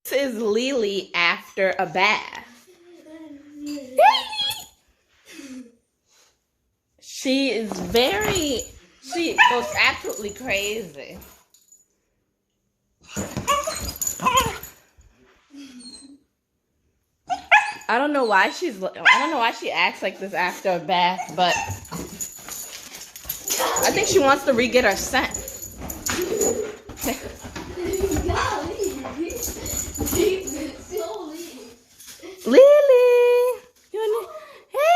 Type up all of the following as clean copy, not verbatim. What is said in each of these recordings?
This is Lily after a bath. She goes absolutely crazy. I don't know why she acts like this after a bath, but I think she wants to re-get her scent. Lily! Hey!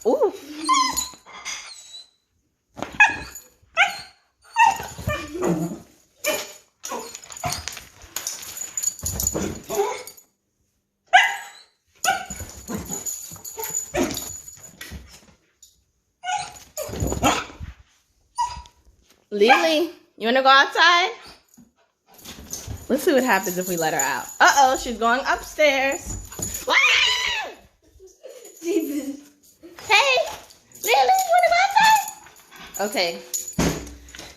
Ooh! Lily, you wanna go outside? Let's see what happens if we let her out. Uh-oh, she's going upstairs. Hey, Lily, you wanna go outside? Okay.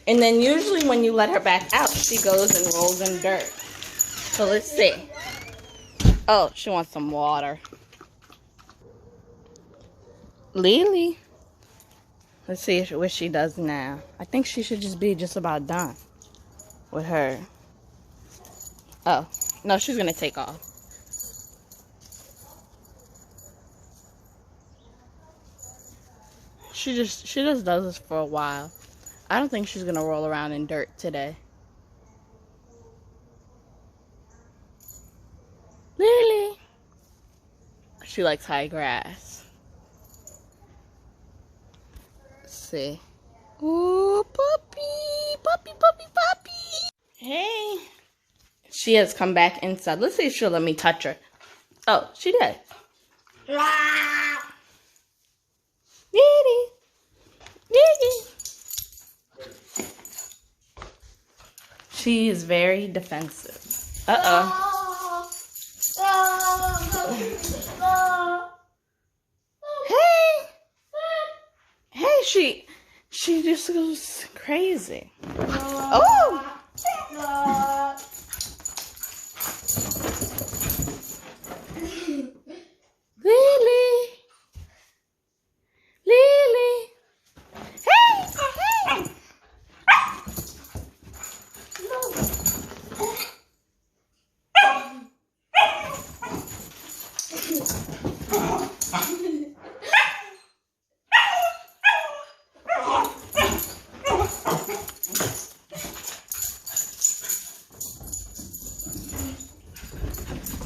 And then usually when you let her back out, she goes and rolls in dirt. So let's see. Oh, she wants some water. Lily. Let's see what she does now. I think she should just be just about done with her. Oh, no, she's gonna take off. She just does this for a while. I don't think she's gonna roll around in dirt today. Lily. She likes high grass. Let's see. Ooh, puppy, puppy, puppy, puppy. Hey. She has come back inside. Let's see if she'll let me touch her. Oh, she did. Diddy. Diddy. She is very defensive. Uh-oh. Hey. Hey, she just goes crazy. Oh. Lily. Lily. Hey. Hey.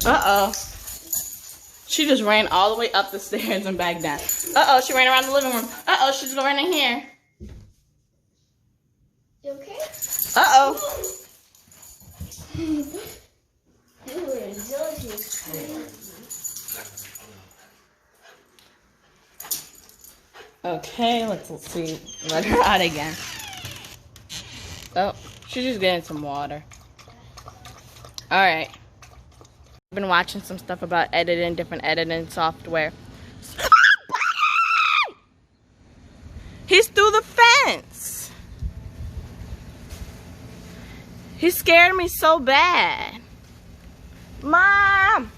Uh-oh. She just ran all the way up the stairs and back down. Uh-oh, she ran around the living room. Uh-oh, she's going in here. You okay? Uh-oh. Okay, let's see. Let her out again. Oh, she's just getting some water. Alright. I've been watching some stuff about editing, different editing software. He's through the fence. He scared me so bad. Mom!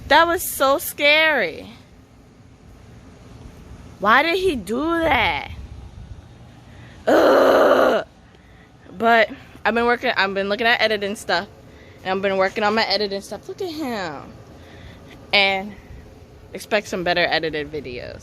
That was so scary. Why did he do that? Ugh. But I've been looking at editing stuff. And I've been working on my editing stuff. Look at him. And expect some better edited videos.